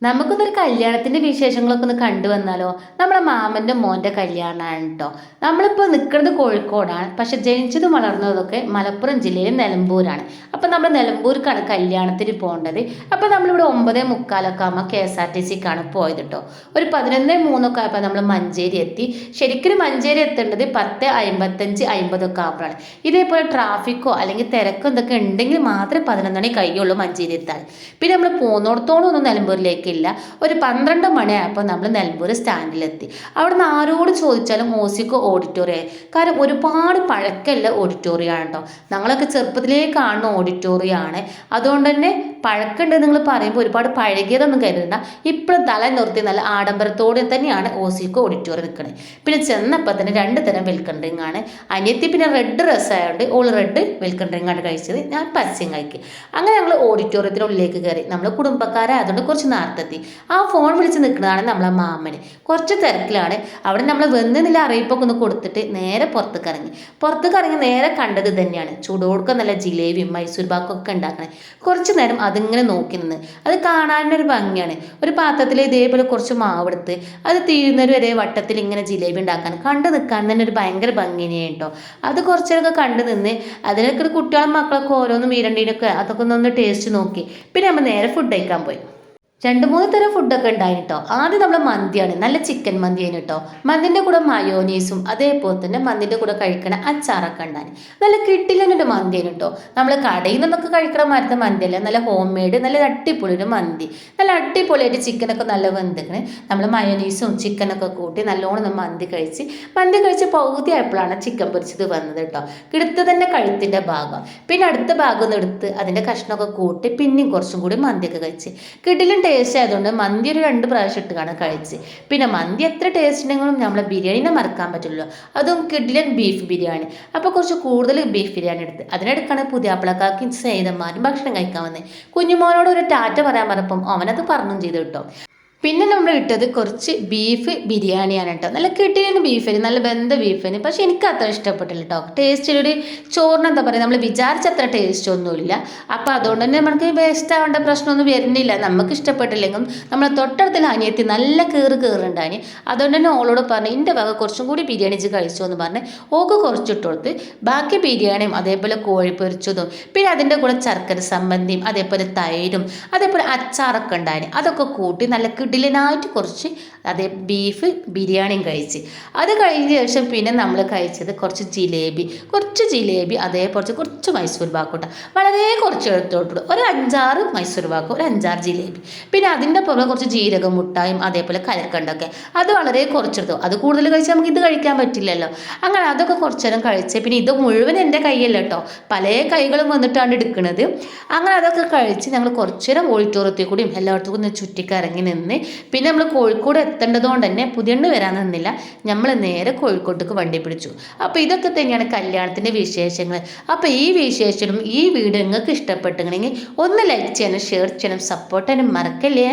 നമുക്കൊന്നൊരു കല്യാണത്തിന്റെ വിശേഷങ്ങളൊക്കെ ഒന്ന് കണ്ടുവന്നാലോ. നമ്മുടെ മാമന്റെ മോന്റെ കല്യാണമാണ് കേട്ടോ. നമ്മളിപ്പോൾ നിൽക്കുന്നത് കോഴിക്കോടാണ്, പക്ഷെ ജനിച്ചതും വളർന്നതൊക്കെ മലപ്പുറം ജില്ലയിലെ നിലമ്പൂരാണ്. അപ്പം നമ്മൾ നിലമ്പൂർക്കാണ് കല്യാണത്തിന് പോകേണ്ടത്. അപ്പം നമ്മളിവിടെ 9:45 ആകുമ്പോൾ KSRTCക്കാണ് പോയത് കേട്ടോ. ഒരു 11:03 ആയപ്പോൾ നമ്മൾ മഞ്ചേരി എത്തി. ശരിക്കും മഞ്ചേരി എത്തേണ്ടത് 10:55 50 ആകുമ്പോഴാണ്. ഇതേപോലെ ട്രാഫിക്കോ അല്ലെങ്കിൽ തിരക്കോ എന്തൊക്കെ ഉണ്ടെങ്കിൽ മാത്രമേ 11 മണി കഴിയുള്ളൂ മഞ്ചേരി എത്താൻ. പിന്നെ നമ്മൾ പോന്നോടത്തോളം ഒന്നും നിലമ്പൂരിലേക്ക് ഇല്ല. ഒരു 12 മണിയായപ്പോൾ നമ്മൾ നിലമ്പൂർ സ്റ്റാൻഡിലെത്തി. അവിടുന്ന് ആരോട് ചോദിച്ചാലും ഓസിക്കോ ഓഡിറ്റോറിയം. കാരണം ഒരുപാട് പഴക്കമുള്ള ഓഡിറ്റോറിയമാണ് കേട്ടോ. ഞങ്ങളൊക്കെ ചെറുപ്പത്തിലേ കാണുന്ന ഓഡിറ്റോറിയമാണ്. അതുകൊണ്ട് തന്നെ പഴക്കമുണ്ട് നിങ്ങൾ പറയുമ്പോൾ ഒരുപാട് പഴകിയതൊന്നും കരുതണ്ട. ഇപ്പോഴും തല നിർത്തി നല്ല ആഡംബരത്തോടെ തന്നെയാണ് ഓസിക്കോ ഓഡിറ്റോറിയം നിൽക്കുന്നത്. പിന്നെ ചെന്നപ്പോൾ തന്നെ 2 തരം വെൽക്കം ഡ്രിങ്ക് ആണ്. അനിയത്തി പിന്നെ റെഡ് ഡ്രസ്സ് ആയതുകൊണ്ട് ഓൾ റെഡ് വെൽക്കം ഡ്രിങ്ക് ആണ് കഴിച്ചത്, ഞാൻ പരസ്യം കഴിക്കും. അങ്ങനെ ഞങ്ങൾ ഓഡിറ്റോറിയത്തിനുള്ളിലേക്ക് കയറി. നമ്മൾ കുടുംബക്കാരായതുകൊണ്ട് കുറച്ച് നേരത്തെത്തി. ആ ഫോൺ വിളിച്ച് നിൽക്കുന്നതാണ് നമ്മളെ മാമന്. കുറച്ച് തിരക്കിലാണ്. അവിടെ നമ്മൾ വന്നില്ല അറിയിപ്പൊക്കെ ഒന്ന് കൊടുത്തിട്ട് നേരെ പുറത്തേക്ക് ഇറങ്ങി നേരെ കണ്ടത് തന്നെയാണ്. ചൂടോടുക്ക നല്ല ജിലേബിയും മൈസൂർ പാക്കൊക്കെ ഉണ്ടാക്കണേ. കുറച്ച് നേരം അതിങ്ങനെ നോക്കി നിന്ന്. അത് കാണാനൊരു ഭംഗിയാണ്. ഒരു പാത്രത്തിൽ ഇതേപോലെ കുറച്ച് മാവെടുത്ത് അത് തീരുന്നൊരു വരെ വട്ടത്തിൽ ഇങ്ങനെ ജിലേബി ഉണ്ടാക്കാൻ കണ്ടു നിൽക്കാൻ തന്നെ ഒരു ഭയങ്കര ഭംഗിയാണ് കേട്ടോ. അത് കുറച്ചൊക്കെ കണ്ടു നിന്ന് അതിനൊക്കെ കുട്ടികളും മക്കളൊക്കെ ഓരോന്നും മീരണ്ടീനൊക്കെ അതൊക്കെ ഒന്ന് ടേസ്റ്റ് നോക്കി. പിന്നെ നമ്മൾ നേരെ ഫുഡ് കഴിക്കാൻ പോയി. 2-3 തരം ഫുഡൊക്കെ ഉണ്ടായി കേട്ടോ. ആദ്യം നമ്മൾ മന്തിയാണ്, നല്ല ചിക്കൻ മന്തിയാണ് കേട്ടോ. മന്തിൻ്റെ കൂടെ മയോനീസും അതേപോലെ തന്നെ മന്തിൻ്റെ കൂടെ കഴിക്കണ അച്ചാറൊക്കെ ഉണ്ടായി. നല്ല കിട്ടിലൊരു മന്തിയാണ് കേട്ടോ. നമ്മൾ കടയിൽ നിന്നൊക്കെ കഴിക്കണ മരത്തെ മന്തിയല്ല, നല്ല ഹോം മെയ്ഡ് നല്ല അടിപൊളി ഒരു മന്തി. നല്ല അടിപൊളിയായിട്ട് ചിക്കനൊക്കെ നല്ല വെന്തിക്കണേ. നമ്മൾ മയോനീസും ചിക്കനൊക്കെ കൂട്ടി നല്ലോണം മന്തി കഴിച്ച് പകുതി ആയപ്പോഴാണ് ചിക്കൻ പൊരിച്ചത് വന്നത് കേട്ടോ. എടുത്ത് തന്നെ കഴുത്തിൻ്റെ ഭാഗം, പിന്നെ അടുത്ത ഭാഗം ഒന്ന് എടുത്ത് അതിൻ്റെ കഷ്ണമൊക്കെ കൂട്ടി പിന്നെയും കുറച്ചും കൂടി മന്തിയൊക്കെ കഴിച്ച് കിട്ടിലും ടേസ്റ്റ് ആയതുകൊണ്ട് മന്തി ഒരു 2 പ്രാവശ്യം ഇട്ടാണ് കഴിച്ച്. പിന്നെ മന്തി എത്ര ടേസ്റ്റ് ഉണ്ടെങ്കിലും നമ്മളെ ബിരിയാണിനെ മറക്കാൻ പറ്റുള്ളൂ. അതും കിഡിലൻ ബീഫ് ബിരിയാണി. അപ്പോൾ കുറച്ച് കൂടുതൽ ബീഫ് ബിരിയാണി എടുത്ത് അതിനെടുക്കാണ് പുതിയാപ്പിളക്കാർക്ക് സേതന്മാരും ഭക്ഷണം കഴിക്കാൻ വന്നത്. കുഞ്ഞുമോനോട് ഒരു ടാറ്റ പറയാൻ പറഞ്ഞപ്പം അവനത് പറഞ്ഞും ചെയ്തു കേട്ടോ. പിന്നെ നമ്മൾ ഇട്ടത് കുറച്ച് ബീഫ് ബിരിയാണിയാണ് കേട്ടോ. നല്ല കിട്ടിയ ബീഫിന്, നല്ല വെന്ത ബീഫിന്. പക്ഷെ എനിക്ക് അത്ര ഇഷ്ടപ്പെട്ടില്ല കേട്ടോ. ടേസ്റ്റിലൊരു ചോറിന് എന്താ പറയുക, നമ്മൾ വിചാരിച്ചത്ര ടേസ്റ്റ് ഒന്നുമില്ല. അപ്പോൾ അതുകൊണ്ട് തന്നെ നമുക്ക് വേസ്റ്റ് ആവേണ്ട പ്രശ്നമൊന്നും വരുന്നില്ല. നമുക്ക് ഇഷ്ടപ്പെട്ടില്ലെങ്കിലും നമ്മളെ തൊട്ടടുത്തുള്ള അനിയത്തി നല്ല കീറുണ്ടായി. അതുകൊണ്ട് തന്നെ ഓളോട് പറഞ്ഞ് എൻ്റെ വക കുറച്ചും കൂടി ബിരിയാണി കഴിച്ചു എന്ന് പറഞ്ഞ് ഓക്ക് കുറച്ചിട്ട് കൊടുത്ത് ബാക്കി ബിരിയാണിയും അതേപോലെ കോഴി പൊരിച്ചതും പിന്നെ അതിൻ്റെ കൂടെ ശർക്കര സംബന്ധിയും അതേപോലെ തൈരും അതേപോലെ അച്ചാറൊക്കെ ഉണ്ടായി. അതൊക്കെ കൂട്ടി നല്ല കിടിലനായിട്ട് കുറച്ച് അതേ ബീഫ് ബിരിയാണിയും കഴിച്ച്. അത് കഴിഞ്ഞ ശേഷം പിന്നെ നമ്മൾ കഴിച്ചത് കുറച്ച് ജിലേബി അതേപോലെ കുറച്ച് മൈസൂർ പാക്കോട്ട വളരെ കുറച്ച് എടുത്തോട്ടുള്ളൂ. ഒരു 5-6 മൈസൂർ പാക്ക്, ഒരു 5-6 ജിലേബി. പിന്നെ അതിൻ്റെ പുറമെ കുറച്ച് ജീരക മുട്ടായും അതേപോലെ കലക്കണ്ടൊക്കെ അത് വളരെ കുറച്ചെടുത്തു. അത് കൂടുതൽ കഴിച്ചാൽ നമുക്ക് ഇത് കഴിക്കാൻ പറ്റില്ലല്ലോ. അങ്ങനെ അതൊക്കെ കുറച്ച് നേരം കഴിച്ച്. പിന്നെ ഇത് മുഴുവൻ എൻ്റെ കൈയല്ല കേട്ടോ, പല കൈകളും വന്നിട്ടാണ് എടുക്കുന്നത്. അങ്ങനെ അതൊക്കെ കഴിച്ച് ഞങ്ങൾ കുറച്ച് നേരം ഓഡിറ്റോറിയത്തിൽ കൂടിയും എല്ലായിടത്തും ഒന്ന് ചുറ്റിക്കറങ്ങി നിന്ന് പിന്നെ നമ്മൾ കോഴിക്കോട് എത്തേണ്ടതുകൊണ്ട് തന്നെ പുതിയണ്ണ് വരാൻ നിന്നില്ല. നമ്മൾ നേരെ കോഴിക്കോട്ടേക്ക് വണ്ടി പിടിച്ചു. അപ്പോൾ ഇതൊക്കെ തന്നെയാണ് കല്യാണത്തിൻ്റെ വിശേഷങ്ങൾ. അപ്പോൾ ഈ വിശേഷങ്ങളും ഈ വീഡിയോ നിങ്ങൾക്ക് ഇഷ്ടപ്പെട്ടുണ്ടെങ്കിൽ ഒന്ന് ലൈക്ക് ചെയ്യണം, ഷെയർ ചെയ്യണം, സപ്പോർട്ട് ചെയ്യാനും മറക്കല്ലേ.